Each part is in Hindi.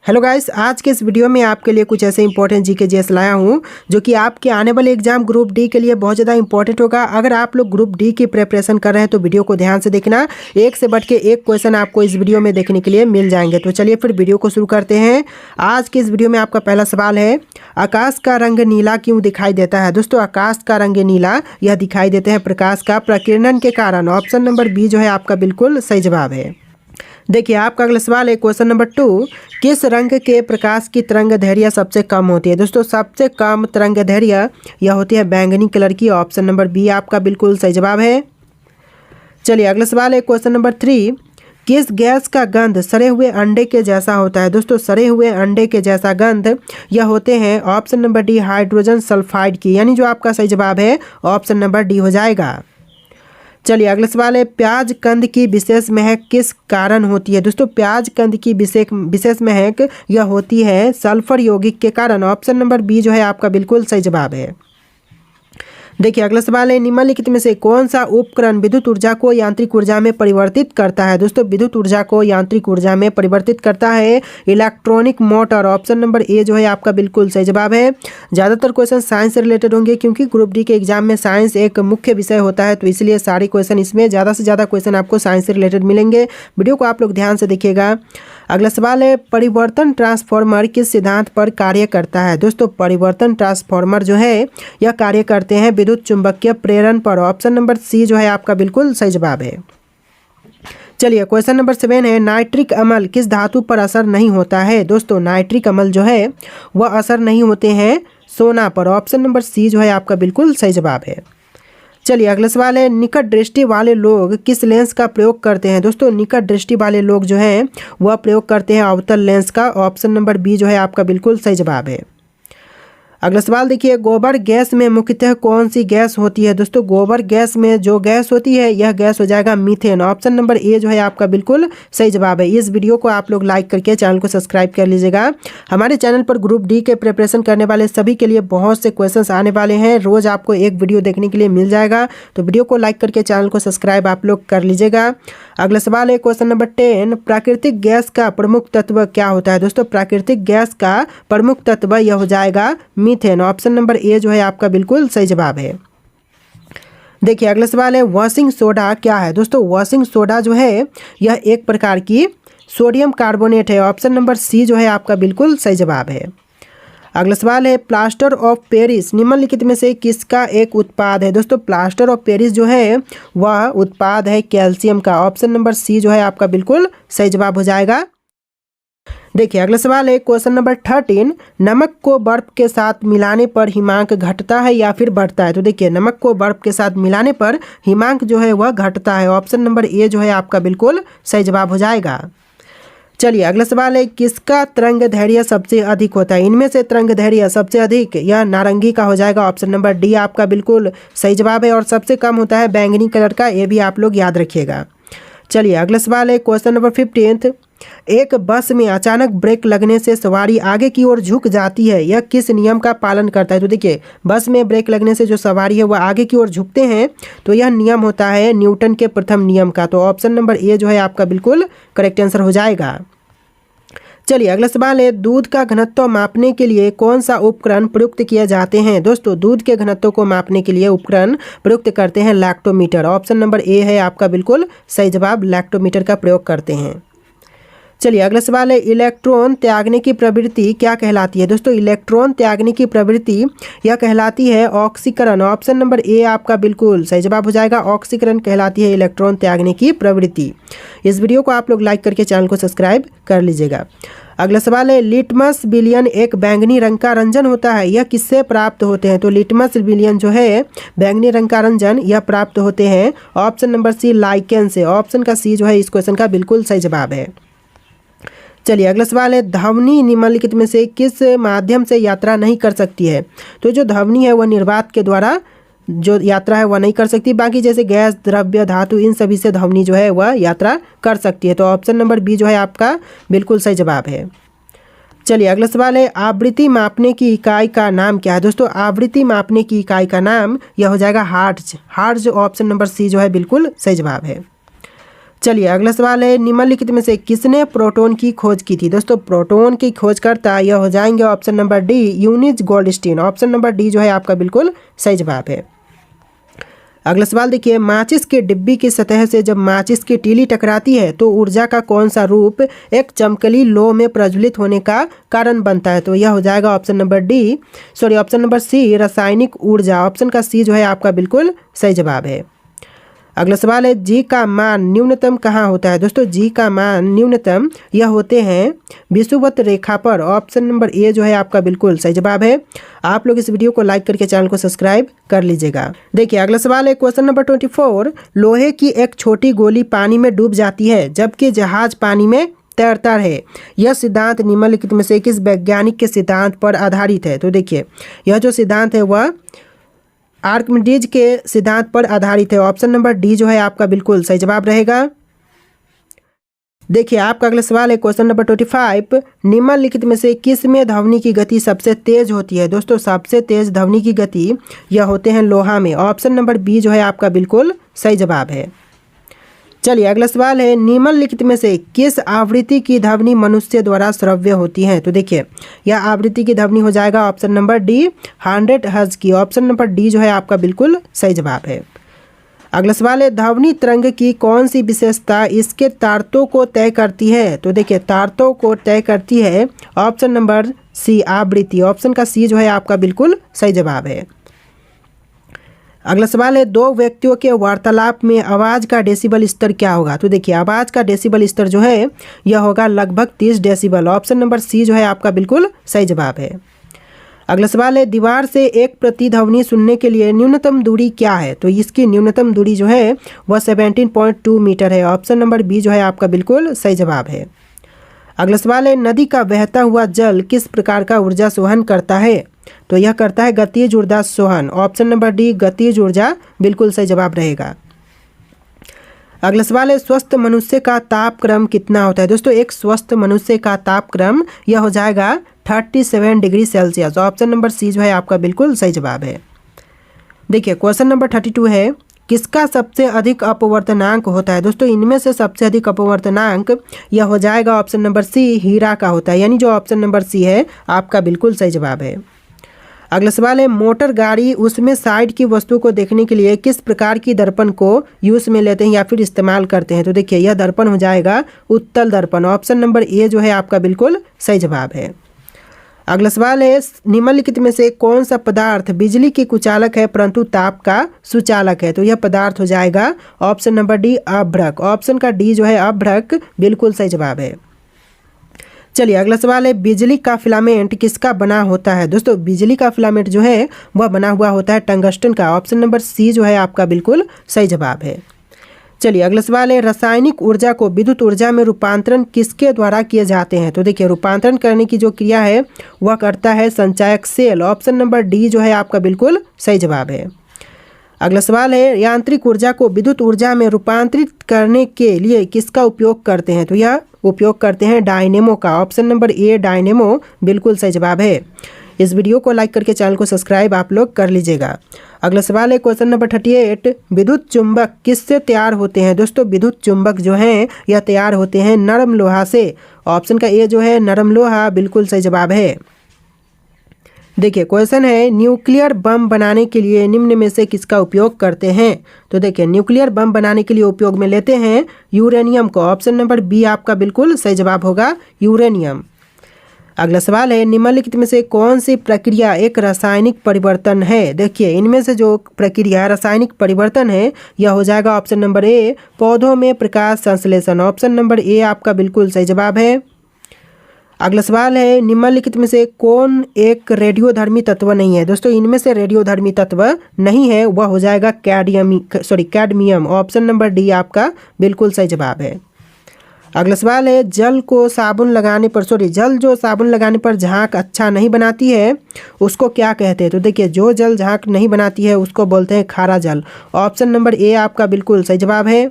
हेलो गाइस, आज के इस वीडियो में आपके लिए कुछ ऐसे इंपॉर्टेंट जीके जीएस लाया हूं जो कि आपके आने वाले एग्जाम ग्रुप डी के लिए बहुत ज़्यादा इंपॉर्टेंट होगा। अगर आप लोग ग्रुप डी की प्रिपरेशन कर रहे हैं तो वीडियो को ध्यान से देखना, एक से बढ़ के एक क्वेश्चन आपको इस वीडियो में देखने के लिए मिल जाएंगे। तो चलिए फिर वीडियो को शुरू करते हैं। आज के इस वीडियो में आपका पहला सवाल है, आकाश का रंग नीला क्यों दिखाई देता है? दोस्तों, आकाश का रंग नीला यह दिखाई देते हैं प्रकाश का प्रकीर्णन के कारण। ऑप्शन नंबर बी जो है आपका बिल्कुल सही जवाब है। देखिए, आपका अगला सवाल है क्वेश्चन नंबर 2, किस रंग के प्रकाश की तरंग दैर्घ्य सबसे कम होती है? दोस्तों, सबसे कम तरंग दैर्घ्य यह होती है बैंगनी कलर की। ऑप्शन नंबर बी आपका बिल्कुल सही जवाब है। चलिए अगला सवाल है क्वेश्चन नंबर 3, किस गैस का गंध सड़े हुए अंडे के जैसा होता है? दोस्तों, सड़े हुए अंडे के जैसा गंध यह होते हैं option number D hydrogen sulphide की, यानी जो आपका सही जवाब है ऑप्शन नंबर डी हो जाएगा। चलिए अगला सवाल है, प्याज कंद की विशेष महक किस कारण होती है? दोस्तों, प्याज कंद की विशेष महक यह होती है सल्फर यौगिक के कारण। ऑप्शन नंबर बी जो है आपका बिल्कुल सही जवाब है। देखिए अगला सवाल है, निम्नलिखित में से कौन सा उपकरण विद्युत ऊर्जा को यांत्रिक ऊर्जा में परिवर्तित करता है? दोस्तों, विद्युत ऊर्जा को यांत्रिक ऊर्जा में परिवर्तित करता है electronic motor. Option number A जो है आपका बिल्कुल सही जवाब है। ज़्यादातर क्वेश्चन साइंस से रिलेटेड होंगे क्योंकि ग्रुप डी के एग्जाम में साइंस एक मुख्य विषय होता है, तो इसलिए सारे क्वेश्चन इसमें ज़्यादा से ज़्यादा क्वेश्चन आपको साइंस से रिलेटेड मिलेंगे। वीडियो को आप लोग ध्यान से देखिएगा। अगला सवाल है, परिवर्तन ट्रांसफार्मर किस सिद्धांत पर कार्य करता है? दोस्तों, परिवर्तन ट्रांसफार्मर जो है यह कार्य करते हैं विद्युत चुंबकीय प्रेरण पर। ऑप्शन नंबर सी जो है आपका बिल्कुल सही जवाब है। चलिए क्वेश्चन नंबर 7 है, नाइट्रिक अम्ल किस धातु पर असर नहीं होता है? दोस्तों, नाइट्रिक अम्ल जो है वह असर नहीं होते हैं सोना पर। ऑप्शन नंबर सी जो है आपका बिल्कुल सही जवाब है। चलिए अगला सवाल है, निकट दृष्टि वाले लोग किस लेंस का प्रयोग करते हैं? दोस्तों, निकट दृष्टि वाले लोग जो हैं वह प्रयोग करते हैं अवतल लेंस का। ऑप्शन नंबर बी जो है आपका बिल्कुल सही जवाब है। अगला सवाल देखिए, गोबर गैस में मुख्यतः कौन सी गैस होती है? दोस्तों, गोबर गैस में जो गैस होती है यह गैस हो जाएगा मीथेन। ऑप्शन नंबर ए जो है आपका बिल्कुल सही जवाब है। इस वीडियो को आप लोग लाइक करके चैनल को सब्सक्राइब कर लीजिएगा। हमारे चैनल पर ग्रुप डी के प्रिपरेशन करने वाले सभी के लिए बहुत से क्वेश्चंस आने वाले हैं। रोज़ आपको एक वीडियो देखने के लिए मिल जाएगा, तो वीडियो को लाइक करके चैनल को सब्सक्राइब आप लोग कर लीजिएगा। अगला सवाल है क्वेश्चन नंबर 10, प्राकृतिक गैस का प्रमुख तत्व क्या होता है? दोस्तों, प्राकृतिक गैस का प्रमुख तत्व यह हो जाएगा मीथेन। ऑप्शन नंबर ए जो है आपका बिल्कुल सही जवाब है। देखिए अगला सवाल है, वॉशिंग सोडा क्या है? दोस्तों, वॉशिंग सोडा जो है यह एक प्रकार की सोडियम कार्बोनेट है। ऑप्शन नंबर सी जो है आपका बिल्कुल सही जवाब है। अगला सवाल है, प्लास्टर ऑफ पेरिस निम्नलिखित में से किसका एक उत्पाद है? दोस्तों, प्लास्टर ऑफ पेरिस जो है वह उत्पाद है कैल्शियम का। ऑप्शन नंबर सी जो है आपका बिल्कुल सही जवाब हो जाएगा। देखिए अगला सवाल है क्वेश्चन नंबर 13, नमक को बर्फ के साथ मिलाने पर हिमांक घटता है या फिर बढ़ता है? तो देखिए, नमक को बर्फ के साथ मिलाने पर हिमांक जो है वह घटता है। ऑप्शन नंबर ए जो है आपका बिल्कुल सही जवाब हो जाएगा। चलिए अगला सवाल है, किसका तरंग दैर्घ्य सबसे अधिक होता है? इनमें से तरंग दैर्घ्य सबसे अधिक यह नारंगी का हो जाएगा। ऑप्शन नंबर डी आपका बिल्कुल सही जवाब है। और सबसे कम होता है बैंगनी कलर का, ये भी आप लोग याद रखिएगा। चलिए अगला सवाल है क्वेश्चन नंबर 15, एक बस में अचानक ब्रेक लगने से सवारी आगे की ओर झुक जाती है, यह किस नियम का पालन करता है? तो देखिए, बस में ब्रेक लगने से जो सवारी है वह आगे की ओर झुकते हैं, तो यह नियम होता है न्यूटन के प्रथम नियम का। तो ऑप्शन नंबर ए जो है आपका बिल्कुल करेक्ट आंसर हो जाएगा। चलिए अगला सवाल है, दूध का घनत्व मापने के लिए कौन सा उपकरण प्रयुक्त किए जाते हैं? दोस्तों, दूध के घनत्व को मापने के लिए उपकरण प्रयुक्त करते हैं लैक्टोमीटर। ऑप्शन नंबर ए है आपका बिल्कुल सही जवाब, लैक्टोमीटर का प्रयोग करते हैं। चलिए अगला सवाल है, इलेक्ट्रॉन त्यागने की प्रवृत्ति क्या कहलाती है? दोस्तों, इलेक्ट्रॉन त्यागने की प्रवृत्ति यह कहलाती है ऑक्सीकरण। ऑप्शन नंबर ए आपका बिल्कुल सही जवाब हो जाएगा। ऑक्सीकरण कहलाती है इलेक्ट्रॉन त्यागने की प्रवृत्ति। इस वीडियो को आप लोग लाइक करके चैनल को सब्सक्राइब कर लीजिएगा। अगला सवाल है, लिटमस विलियन एक बैंगनी रंग का रंजन होता है, यह किससे प्राप्त होते हैं? तो लिटमस विलियन जो है बैंगनी रंग का रंजन यह प्राप्त होते हैं ऑप्शन नंबर सी लाइकेन से। ऑप्शन का सी जो है इस क्वेश्चन का बिल्कुल सही जवाब है। चलिए अगला सवाल है, ध्वनि निम्नलिखित में से किस माध्यम से यात्रा नहीं कर सकती है? तो जो ध्वनि है वह निर्वात के द्वारा जो यात्रा है वह नहीं कर सकती, बाकी जैसे गैस, द्रव्य, धातु, इन सभी से ध्वनि जो है वह यात्रा कर सकती है। तो ऑप्शन नंबर बी जो है आपका बिल्कुल सही जवाब है। चलिए अगला सवाल है, आवृत्ति मापने की इकाई का नाम क्या है? दोस्तों, आवृत्ति मापने की इकाई का नाम यह हो जाएगा hertz. Hertz option number C जो है बिल्कुल सही जवाब है। चलिए अगला सवाल है, निम्नलिखित में से किसने प्रोटॉन की खोज की थी। दोस्तों प्रोटॉन की खोजकर्ता यह हो जाएंगे option number D, Eunice Goldstein. Option number D जो है आपका बिल्कुल सही जवाब है। अगला सवाल देखिए, माचिस के डिब्बी की सतह से जब माचिस की तीली टकराती है तो ऊर्जा का कौन सा रूप एक चमकली लो में प्रज्वलित होने का कारण बनता है। तो यह हो जाएगा ऑप्शन नंबर सी, रासायनिक ऊर्जा। ऑप्शन का सी जो है आपका बिल्कुल सही जवाब है। अगला सवाल है, जी का मान न्यूनतम कहाँ होता है। दोस्तों जी का मान न्यूनतम यह होते हैं विषुवत रेखा पर। ऑप्शन नंबर ए जो है आपका बिल्कुल सही जवाब है। आप लोग इस वीडियो को लाइक करके चैनल को सब्सक्राइब कर लीजिएगा। देखिए अगला सवाल है, क्वेश्चन नंबर 24, लोहे की एक छोटी गोली पानी में डूब जाती है जबकि जहाज पानी में तैरता है। यह सिद्धांत निम्नलिखित में से किस वैज्ञानिक के सिद्धांत पर आधारित है। तो देखिए यह जो सिद्धांत है वह आर्किमिडीज के सिद्धांत पर आधारित है। ऑप्शन नंबर डी जो है आपका बिल्कुल सही जवाब रहेगा। देखिए आपका अगला सवाल है, क्वेश्चन नंबर 25, निम्नलिखित में से किस में ध्वनि की गति सबसे तेज होती है। दोस्तों सबसे तेज ध्वनि की गति यह होते हैं लोहा में। ऑप्शन नंबर बी जो है आपका बिल्कुल सही जवाब है। चलिए अगला सवाल है, निम्नलिखित में से किस आवृत्ति की ध्वनि मनुष्य द्वारा श्रव्य होती है। तो देखिए यह आवृत्ति की ध्वनि हो जाएगा ऑप्शन नंबर डी, 100 हर्ट्ज की। ऑप्शन नंबर डी जो है आपका बिल्कुल सही जवाब है। अगला सवाल है, ध्वनि तरंग की कौन सी विशेषता इसके तारतों को तय करती है। तो देखिए तारतों को तय करती है ऑप्शन नंबर सी, आवृत्ति। ऑप्शन का सी जो है आपका बिल्कुल सही जवाब है। अगला सवाल है, दो व्यक्तियों के वार्तालाप में आवाज़ का डेसिबल स्तर क्या होगा। तो देखिए आवाज़ का डेसिबल स्तर जो है यह होगा लगभग 30 डेसिबल। ऑप्शन नंबर सी जो है आपका बिल्कुल सही जवाब है। अगला सवाल है, दीवार से एक प्रतिध्वनि सुनने के लिए न्यूनतम दूरी क्या है। तो इसकी न्यूनतम दूरी जो है वह 17.2 मीटर है। ऑप्शन नंबर बी जो है आपका बिल्कुल सही जवाब है। अगला सवाल है, नदी का बहता हुआ जल किस प्रकार का ऊर्जा सोहन करता है। तो यह करता है गतिज ऊर्जा सोहन। ऑप्शन नंबर डी, गतिज ऊर्जा बिल्कुल सही जवाब रहेगा। अगला सवाल है, स्वस्थ मनुष्य का तापक्रम कितना होता है। दोस्तों एक स्वस्थ मनुष्य का तापक्रम यह हो जाएगा 37 degree Celsius. Option number C जो है आपका बिल्कुल सही जवाब है। देखिए क्वेश्चन नंबर 32 है, किसका सबसे अधिक अपवर्तनांक होता है। दोस्तों इनमें से सबसे अधिक अपवर्तनांक यह हो जाएगा ऑप्शन नंबर सी, हीरा का होता है। यानी जो ऑप्शन नंबर सी है आपका बिल्कुल सही जवाब है। अगला सवाल है, मोटर गाड़ी उसमें साइड की वस्तु को देखने के लिए किस प्रकार की दर्पण को यूज में लेते हैं या फिर इस्तेमाल करते हैं। तो देखिए यह दर्पण हो जाएगा उत्तल दर्पण। ऑप्शन नंबर ए जो है आपका बिल्कुल सही जवाब है। अगला सवाल है, निम्नलिखित में से कौन सा पदार्थ बिजली की कुचालक है परंतु ताप का सुचालक है। तो यह पदार्थ हो जाएगा ऑप्शन नंबर डी, अभ्रक। ऑप्शन का डी जो है अभ्रक बिल्कुल सही जवाब है। चलिए अगला सवाल है, बिजली का फिलामेंट किसका बना होता है। दोस्तों बिजली का फिलामेंट जो है वह बना हुआ होता है टंगस्टन का। ऑप्शन नंबर सी जो है आपका बिल्कुल सही जवाब है। चलिए अगला सवाल है, रासायनिक ऊर्जा को विद्युत ऊर्जा में रूपांतरण किसके द्वारा किए जाते हैं। तो देखिए रूपांतरण करने की जो क्रिया है वह करता है संचायक सेल। ऑप्शन नंबर डी जो है आपका बिल्कुल सही जवाब है। अगला सवाल है, यांत्रिक ऊर्जा को विद्युत ऊर्जा में रूपांतरित करने के लिए किसका उपयोग करते हैं। तो यह उपयोग करते हैं डायनेमो का। ऑप्शन नंबर ए, डायनेमो बिल्कुल सही जवाब है। इस वीडियो को लाइक करके चैनल को सब्सक्राइब आप लोग कर लीजिएगा। अगला सवाल है, क्वेश्चन नंबर 38, विद्युत चुंबक किससे तैयार होते हैं। दोस्तों विद्युत चुंबक जो हैं यह तैयार होते हैं नरम लोहा से। ऑप्शन का ए जो है नरम लोहा बिल्कुल सही जवाब है। देखिए क्वेश्चन है, न्यूक्लियर बम बनाने के लिए निम्न में से किसका उपयोग करते हैं। तो देखिए न्यूक्लियर बम बनाने के लिए उपयोग में लेते हैं यूरेनियम को। ऑप्शन नंबर बी आपका बिल्कुल सही जवाब होगा, यूरेनियम। अगला सवाल है, निम्नलिखित में से कौन सी प्रक्रिया एक रासायनिक परिवर्तन है। देखिए इनमें से जो प्रक्रिया रासायनिक परिवर्तन है यह हो जाएगा ऑप्शन नंबर ए, पौधों में प्रकाश संश्लेषण। ऑप्शन नंबर ए आपका बिल्कुल सही जवाब है। अगला सवाल है, निम्नलिखित में से कौन एक रेडियोधर्मी तत्व नहीं है। दोस्तों इनमें से रेडियोधर्मी तत्व नहीं है वह हो जाएगा कैडमियम। ऑप्शन नंबर डी आपका बिल्कुल सही जवाब है। अगला सवाल है, जल जो साबुन लगाने पर झाग अच्छा नहीं बनाती है उसको क्या कहते हैं। तो देखिए जो जल झाग नहीं बनाती है उसको बोलते हैं खारा जल। ऑप्शन नंबर ए आपका बिल्कुल सही जवाब है।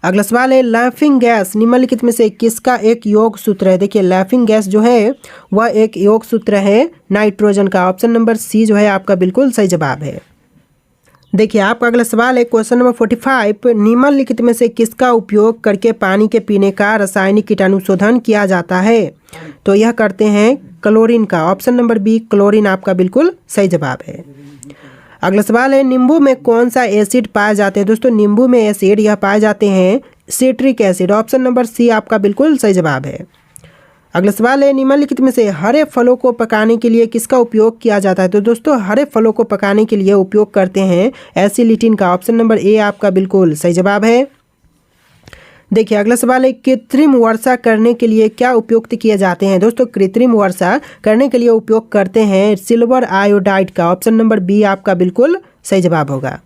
अगला सवाल है, लाफिंग गैस निम्नलिखित में से किसका एक योग सूत्र है। देखिए लाफिंग गैस जो है वह एक योग सूत्र है नाइट्रोजन का। ऑप्शन नंबर सी जो है आपका बिल्कुल सही जवाब है। देखिए आपका अगला सवाल है क्वेश्चन नंबर 45, निम्नलिखित में से किसका उपयोग करके पानी के पीने का रासायनिक कीटाणुशोधन किया जाता है? तो यह करते हैं क्लोरीन का। ऑप्शन नंबर बी क्लोरीन आपका बिल्कुल सही जवाब है। अगला सवाल है नींबू में कौन सा एसिड पाए जाते हैं? दोस्तों नींबू में एसिड यह पाए जाते हैं citric acid. Option number C आपका बिल्कुल सही जवाब है। अगला सवाल है निम्नलिखित में से हरे फलों को पकाने के लिए किसका उपयोग किया जाता है? तो दोस्तों हरे फलों को पकाने के लिए उपयोग करते हैं एसिलिटिन का। ऑप्शन नंबर ए आपका बिल्कुल सही जवाब है। देखिए अगला सवाल है कृत्रिम वर्षा करने के लिए क्या उपयुक्त किए जाते हैं? दोस्तों कृत्रिम वर्षा करने के लिए उपयोग करते हैं सिल्वर आयोडाइड का। ऑप्शन नंबर बी आपका बिल्कुल सही जवाब होगा।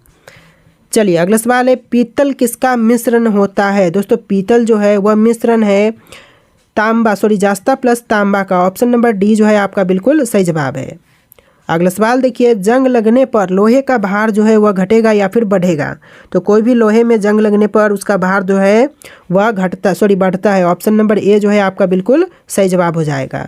चलिए अगला सवाल है पीतल किसका मिश्रण होता है? दोस्तों पीतल जो है वह मिश्रण है जास्ता प्लस तांबा का। ऑप्शन नंबर डी जो है आपका बिल्कुल सही जवाब है। अगला सवाल देखिए जंग लगने पर लोहे का भार जो है वह घटेगा या फिर बढ़ेगा? तो कोई भी लोहे में जंग लगने पर उसका भार जो है वह बढ़ता है। ऑप्शन नंबर ए जो है आपका बिल्कुल सही जवाब हो जाएगा।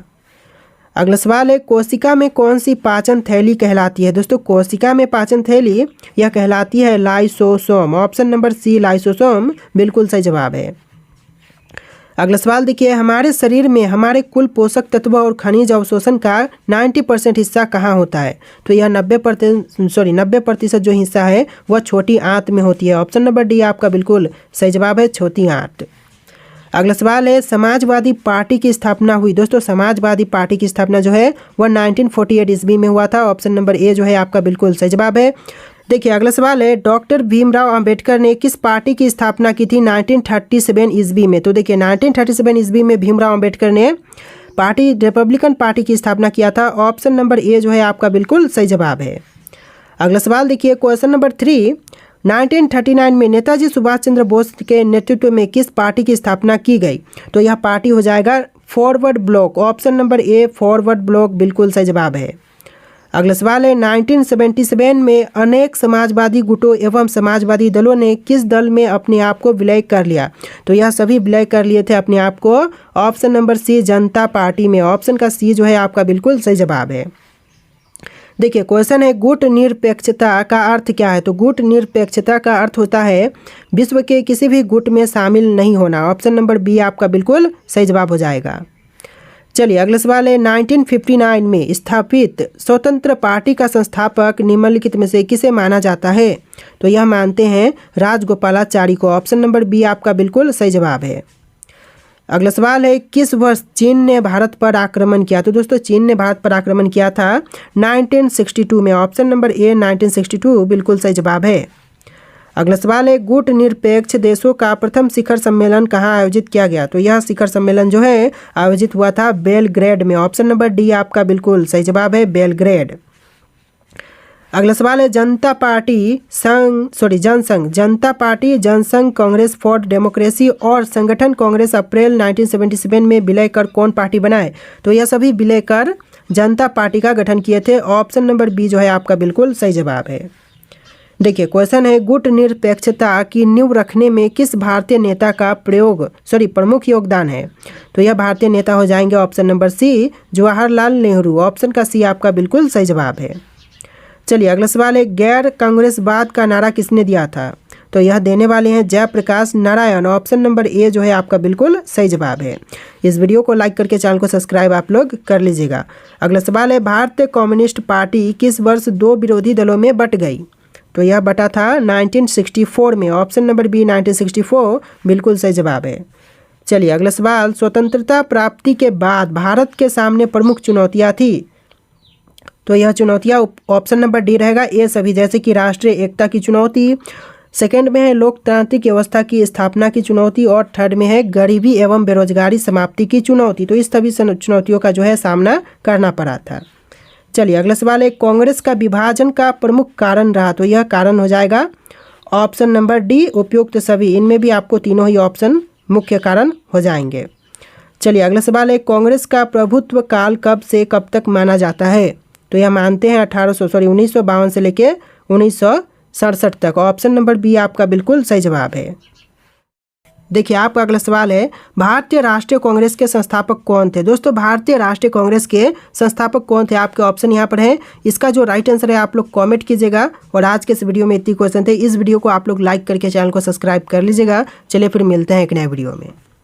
अगला सवाल है कोशिका में कौन सी पाचन थैली कहलाती है? दोस्तों कोशिका में पाचन थैली यह कहलाती है lysosome. Option number C lysosome बिल्कुल सही जवाब है। अगला सवाल देखिए हमारे शरीर में हमारे कुल पोषक तत्व और खनिज अवशोषण का 90% हिस्सा कहाँ होता है? तो यह 90% जो हिस्सा है वह छोटी आंत में होती है। ऑप्शन नंबर डी आपका बिल्कुल सही जवाब है, छोटी आंत। अगला सवाल है समाजवादी पार्टी की स्थापना हुई? दोस्तों समाजवादी पार्टी की स्थापना जो है वह 1948 ईस्वी में हुआ था। ऑप्शन नंबर ए जो है आपका बिल्कुल सही जवाब है। देखिए अगला सवाल है डॉक्टर भीमराव अंबेडकर ने किस पार्टी की स्थापना की थी 1937 ईस्वी में? तो देखिए 1937 ईस्वी में भीमराव अंबेडकर ने रिपब्लिकन पार्टी की स्थापना किया था। ऑप्शन नंबर ए जो है आपका बिल्कुल सही जवाब है। अगला सवाल देखिए क्वेश्चन नंबर 3, 1939 में नेताजी सुभाष चंद्र बोस के नेतृत्व में किस पार्टी की स्थापना की गई? तो यह पार्टी हो जाएगा फॉरवर्ड ब्लॉक। ऑप्शन नंबर ए फॉरवर्ड ब्लॉक बिल्कुल सही जवाब है। अगला सवाल है 1977 में अनेक समाजवादी गुटों एवं समाजवादी दलों ने किस दल में अपने आप को विलय कर लिया? तो यह सभी विलय कर लिए थे अपने आप को ऑप्शन नंबर सी जनता पार्टी में। ऑप्शन का सी जो है आपका बिल्कुल सही जवाब है। देखिए क्वेश्चन है गुट निरपेक्षता का अर्थ क्या है? तो गुट निरपेक्षता का अर्थ होता है विश्व के किसी भी गुट में शामिल नहीं होना। ऑप्शन नंबर बी आपका बिल्कुल सही जवाब हो जाएगा। चलिए अगला सवाल है 1959 में स्थापित स्वतंत्र पार्टी का संस्थापक निम्नलिखित में से किसे माना जाता है? तो यह मानते हैं राजगोपालाचारी को। ऑप्शन नंबर बी आपका बिल्कुल सही जवाब है। अगला सवाल है किस वर्ष चीन ने भारत पर आक्रमण किया? तो दोस्तों चीन ने भारत पर आक्रमण किया था 1962 में। ऑप्शन नंबर ए 1962 बिल्कुल सही जवाब है। अगला सवाल है गुट निरपेक्ष देशों का प्रथम शिखर सम्मेलन कहाँ आयोजित किया गया? तो यह शिखर सम्मेलन जो है आयोजित हुआ था बेलग्रेड में। ऑप्शन नंबर डी आपका बिल्कुल सही जवाब है, बेलग्रेड। अगला सवाल है Janata Party Jana Sangh Congress for Democracy और संगठन कांग्रेस अप्रैल 1977 में विलय कर कौन पार्टी बनाए? तो यह सभी विलय कर जनता पार्टी का गठन किए थे। ऑप्शन नंबर बी जो है आपका बिल्कुल सही जवाब है। देखिए क्वेश्चन है गुट निरपेक्षता की नींव रखने में किस भारतीय नेता का प्रमुख योगदान है? तो यह भारतीय नेता हो जाएंगे option number C Jawaharlal Nehru. Option का सी आपका बिल्कुल सही जवाब है। चलिए अगला सवाल है गैर कांग्रेसवाद का नारा किसने दिया था? तो यह देने वाले हैं Jayaprakash Narayan. Option number A जो है आपका बिल्कुल सही जवाब है। इस वीडियो को लाइक करके चैनल को सब्सक्राइब आप लोग कर लीजिएगा। अगला सवाल है भारतीय कम्युनिस्ट पार्टी किस वर्ष दो विरोधी दलों में बट गई? तो यह बटा था 1964 में। ऑप्शन नंबर बी 1964 बिल्कुल सही जवाब है। चलिए अगला सवाल स्वतंत्रता प्राप्ति के बाद भारत के सामने प्रमुख चुनौतियाँ थी? तो यह चुनौतियाँ ऑप्शन नंबर डी रहेगा ए सभी, जैसे कि राष्ट्रीय एकता की चुनौती, सेकंड में है लोकतांत्रिक व्यवस्था की स्थापना की चुनौती और थर्ड में है गरीबी एवं बेरोजगारी समाप्ति की चुनौती। तो इस सभी चुनौतियों का जो है सामना करना पड़ा था। चलिए अगला सवाल है कांग्रेस का विभाजन का प्रमुख कारण रहा? तो यह कारण हो जाएगा ऑप्शन नंबर डी उपयुक्त सभी। इनमें भी आपको तीनों ही ऑप्शन मुख्य कारण हो जाएंगे। चलिए अगला सवाल है कांग्रेस का प्रभुत्व काल कब से कब तक माना जाता है? तो यह मानते हैं 1952 से लेकर 1967 तक। ऑप्शन नंबर बी आपका बिल्कुल सही जवाब है। देखिए आपका अगला सवाल है, भारतीय राष्ट्रीय कांग्रेस के संस्थापक कौन थे? दोस्तों भारतीय राष्ट्रीय कांग्रेस के संस्थापक कौन थे? आपके ऑप्शन यहाँ पर है। इसका जो राइट आंसर है आप लोग कमेंट कीजिएगा। और आज के इस वीडियो में इतनी क्वेश्चन थे। इस वीडियो को आप लोग लाइक करके चैनल को सब्सक्राइब कर लीजिएगा। चलिए फिर मिलते हैं एक नए वीडियो में।